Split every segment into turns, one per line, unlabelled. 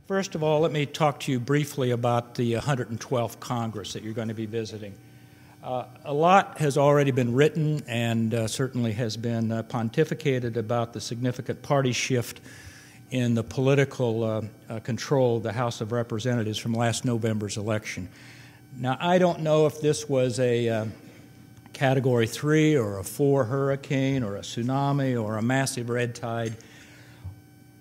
First of all, let me talk to you briefly about the 112th Congress that you're going to be visiting. A lot has already been written and certainly has been pontificated about the significant party shift in the political control of the House of Representatives from last November's election. Now, I don't know if this was a Category 3 or a 4 hurricane or a tsunami or a massive red tide,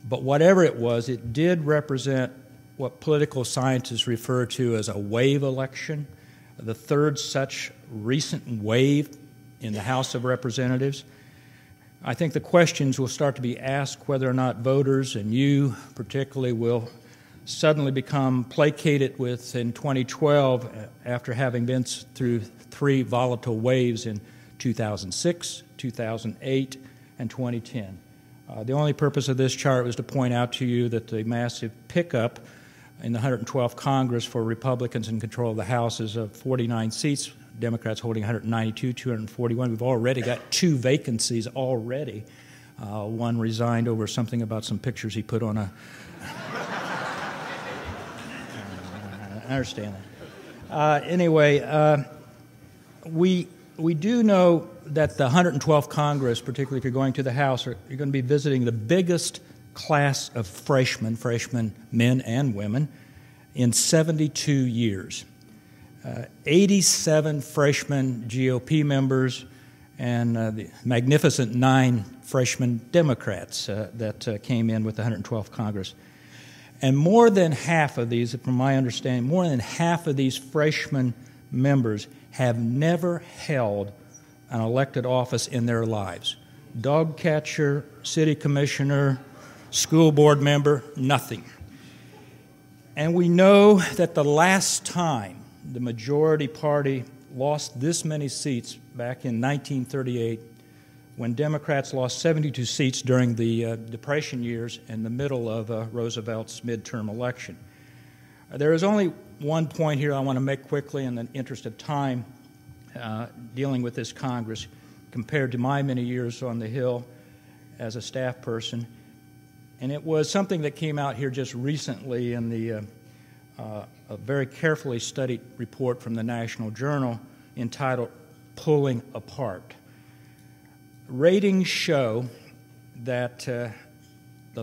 but whatever it was, it did represent what political scientists refer to as a wave election, the third such recent wave in the House of Representatives. I think the questions will start to be asked whether or not voters, and you particularly, will suddenly become placated with in 2012 after having been through three volatile waves in 2006, 2008, and 2010. The only purpose of this chart was to point out to you that the massive pickup in the 112th Congress for Republicans in control of the House is of 49 seats, Democrats holding 192, 241. We've already got two vacancies already. One resigned over something about some pictures he put on a... I understand that. Anyway, we do know that the 112th Congress, particularly if you're going to the House, you're going to be visiting the biggest class of freshmen men and women, in 72 years. 87 freshman GOP members and the magnificent 9 freshman Democrats that came in with the 112th Congress. And more than half of these, from my understanding, more than half of these freshman members have never held an elected office in their lives. Dog catcher, city commissioner, school board member, nothing. And we know that the last time the majority party lost this many seats back in 1938, when Democrats lost 72 seats during the Depression years in the middle of Roosevelt's midterm election. There is only one point here I want to make quickly in the interest of time dealing with this Congress compared to my many years on the Hill as a staff person. And it was something that came out here just recently in the a very carefully studied report from the National Journal entitled Pulling Apart. Ratings show that the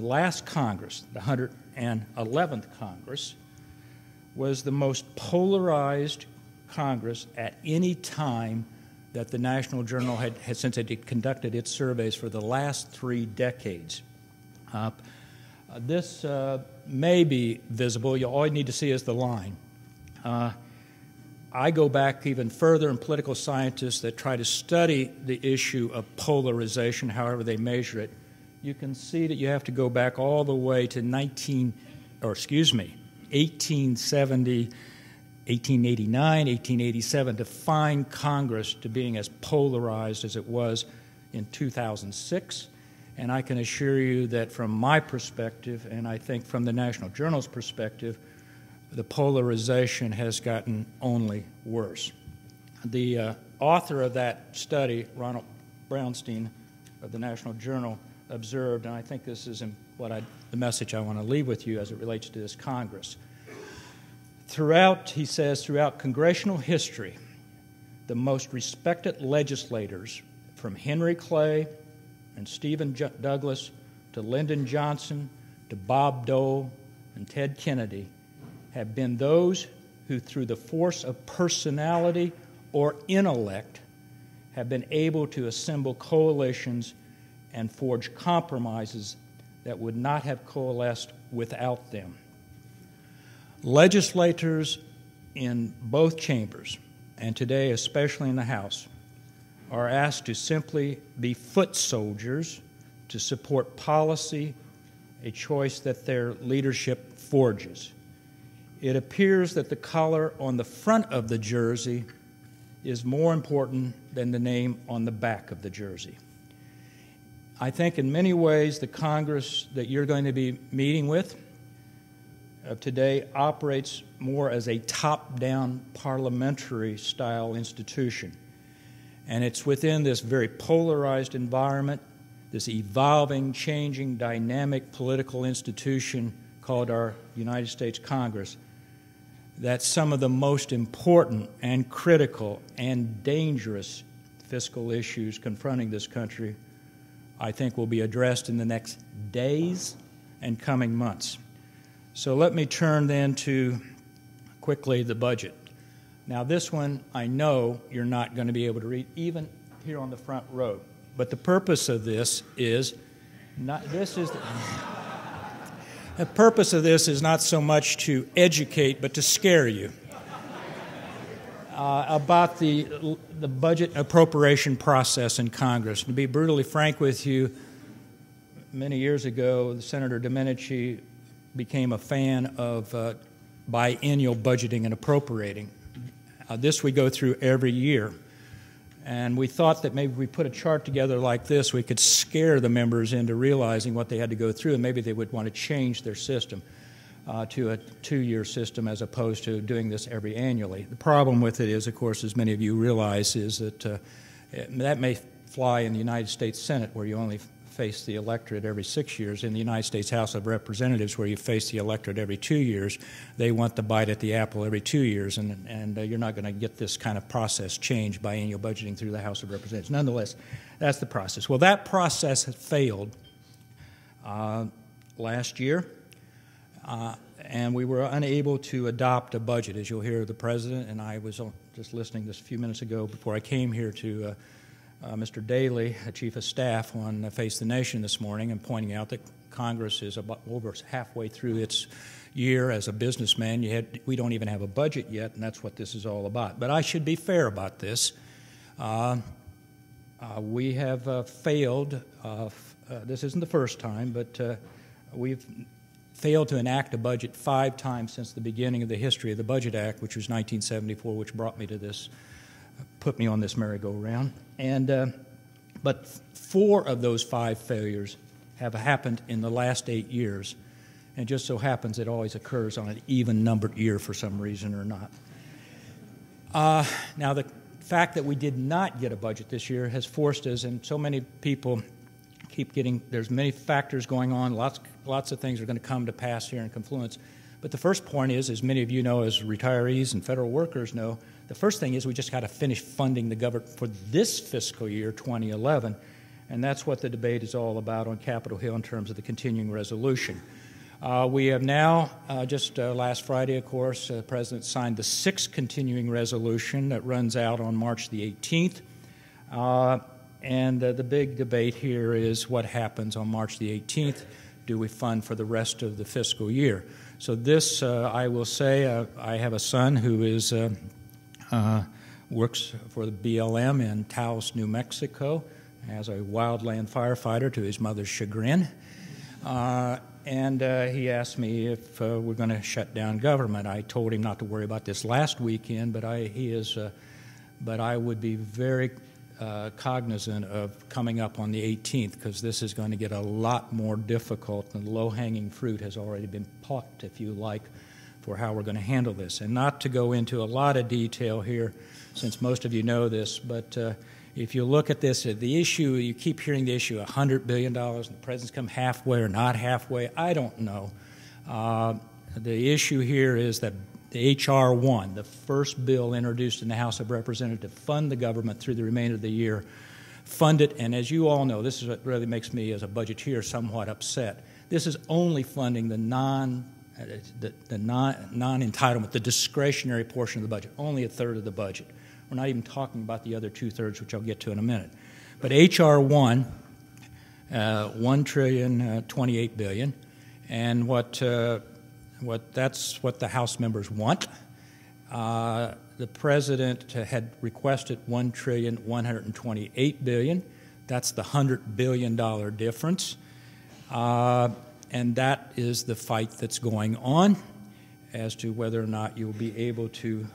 last Congress, the 111th Congress, was the most polarized Congress at any time that the National Journal had since it had conducted its surveys for the last 3 decades. This may be visible. All you need to see is the line. I go back even further in political scientists that try to study the issue of polarization, however they measure it. You can see that you have to go back all the way to 1870, 1889, 1887 to find Congress to being as polarized as it was in 2006. And I can assure you that from my perspective, and I think from the National Journal's perspective, the polarization has gotten only worse. The author of that study, Ronald Brownstein of the National Journal, observed, and I think this is the message I want to leave with you as it relates to this Congress. He says, throughout congressional history, the most respected legislators, from Henry Clay and Stephen Douglas to Lyndon Johnson to Bob Dole and Ted Kennedy, have been those who, through the force of personality or intellect, have been able to assemble coalitions and forge compromises that would not have coalesced without them. Legislators in both chambers, and today especially in the House, are asked to simply be foot soldiers to support policy, a choice that their leadership forges. It appears that the collar on the front of the jersey is more important than the name on the back of the jersey. I think in many ways the Congress that you're going to be meeting with today operates more as a top-down parliamentary style institution. And it's within this very polarized environment, this evolving, changing, dynamic political institution called our United States Congress, that some of the most important and critical and dangerous fiscal issues confronting this country, I think, will be addressed in the next days and coming months. So let me turn then to, quickly, the budget. Now, this one I know you're not going to be able to read, even here on the front row. But the purpose of this is not, the purpose of this is not so much to educate, but to scare you about the budget appropriation process in Congress. To be brutally frank with you, many years ago, Senator Domenici became a fan of biennial budgeting and appropriating. This we go through every year. And we thought that maybe if we put a chart together like this, we could scare the members into realizing what they had to go through, and maybe they would want to change their system to a 2-year system as opposed to doing this every annually. The problem with it is, of course, as many of you realize, is that that may fly in the United States Senate, where you only face the electorate every 6 years. In the United States House of Representatives, where you face the electorate every 2 years, they want the bite at the apple every 2 years, and you're not going to get this kind of process changed by annual budgeting through the House of Representatives. Nonetheless, that's the process. Well, that process had failed last year, and we were unable to adopt a budget. As you'll hear, the President and I was just listening this a few minutes ago before I came here to Mr. Daley, Chief of Staff, on Face the Nation this morning, and pointing out that Congress is about over halfway through its year as a businessman. We don't even have a budget yet, and that's what this is all about. But I should be fair about this. We have failed. This isn't the first time, but we've failed to enact a budget 5 times since the beginning of the history of the Budget Act, which was 1974, which brought me to this, put me on this merry-go-round. But 4 of those 5 failures have happened in the last 8 years, and it just so happens it always occurs on an even-numbered year for some reason or not. Now, the fact that we did not get a budget this year has forced us, and so many people keep getting, there's many factors going on, lots of things are going to come to pass here in confluence. But the first point is, as many of you know as retirees and federal workers know, the first thing is we just got to finish funding the government for this fiscal year, 2011, and that's what the debate is all about on Capitol Hill in terms of the continuing resolution. We have now, just last Friday, of course, the President signed the 6th continuing resolution that runs out on March the 18th. And the big debate here is what happens on March the 18th. Do we fund for the rest of the fiscal year? So this, I will say, I have a son who is works for the BLM in Taos, New Mexico, as a wildland firefighter to his mother's chagrin. And he asked me if we're going to shut down government. I told him not to worry about this last weekend, but I would be very cognizant of coming up on the 18th, because this is going to get a lot more difficult, and low-hanging fruit has already been plucked, if you like, for how we're going to handle this. And not to go into a lot of detail here, since most of you know this, but if you look at this, the issue, you keep hearing the issue, $100 billion, and the President's come halfway or not halfway, I don't know. The issue here is that the H.R. 1, the first bill introduced in the House of Representatives to fund the government through the remainder of the year, fund it, and as you all know, this is what really makes me as a budgeteer somewhat upset. This is only funding the non-entitlement, the discretionary portion of the budget, only a third of the budget. We're not even talking about the other 2/3, which I'll get to in a minute. But H.R. 1, $1,028 billion, and that's what the House members want. The President had requested $1,128 billion. That's the $100 billion difference. And that is the fight that's going on as to whether or not you'll be able to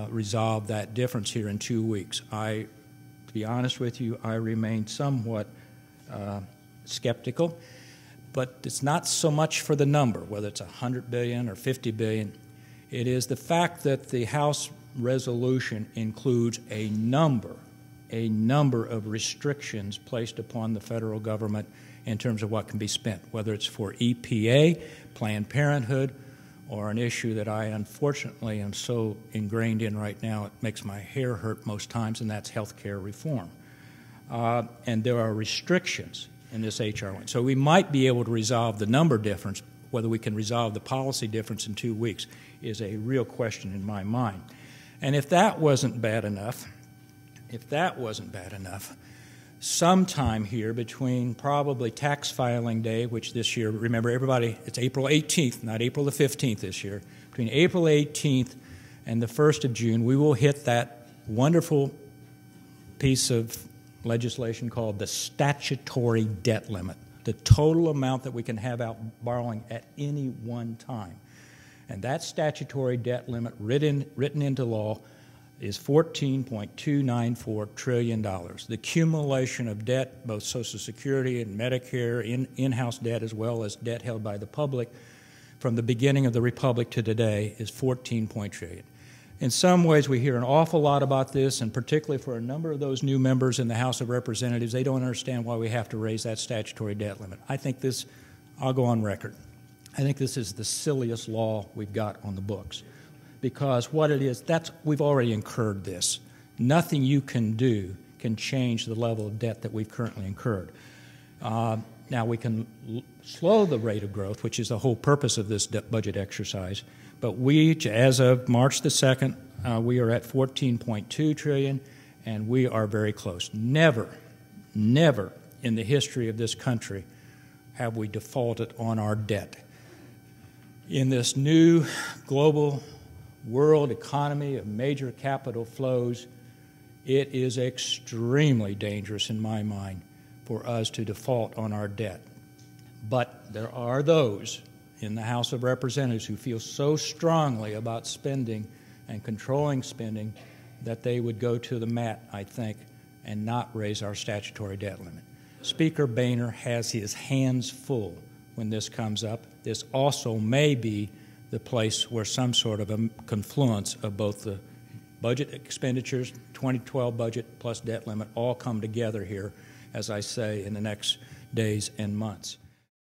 resolve that difference here in 2 weeks. To be honest with you, I remain somewhat skeptical. But it's not so much for the number, whether it's $100 billion or $50 billion. It is the fact that the House resolution includes a number of restrictions placed upon the federal government in terms of what can be spent, whether it's for EPA, Planned Parenthood, or an issue that I unfortunately am so ingrained in right now it makes my hair hurt most times, and that's health care reform. And there are restrictions in this H.R. 1. So we might be able to resolve the number difference. Whether we can resolve the policy difference in 2 weeks is a real question in my mind. And if that wasn't bad enough, sometime here between probably tax filing day, which this year, remember everybody, it's April 18th, not April the 15th this year, between April 18th and the 1st of June, we will hit that wonderful piece of legislation called the statutory debt limit, the total amount that we can have out borrowing at any one time. And that statutory debt limit written into law is $14.294 trillion. The accumulation of debt, both Social Security and Medicare, in-house debt as well as debt held by the public, from the beginning of the Republic to today is $14 trillion. In some ways, we hear an awful lot about this, and particularly for a number of those new members in the House of Representatives, they don't understand why we have to raise that statutory debt limit. I think this, I'll go on record, I think this is the silliest law we've got on the books. Because what it is, we've already incurred this. Nothing you can do can change the level of debt that we've currently incurred. Now, we can slow the rate of growth, which is the whole purpose of this budget exercise, but as of March the 2nd, we are at $14.2 trillion, and we are very close. Never in the history of this country have we defaulted on our debt. In this new global world economy of major capital flows, it is extremely dangerous in my mind for us to default on our debt. But there are those in the House of Representatives who feel so strongly about spending and controlling spending that they would go to the mat, I think, and not raise our statutory debt limit. Speaker Boehner has his hands full when this comes up. This also may be the place where some sort of a confluence of both the budget expenditures, 2012 budget plus debt limit, all come together here, as I say, in the next days and months.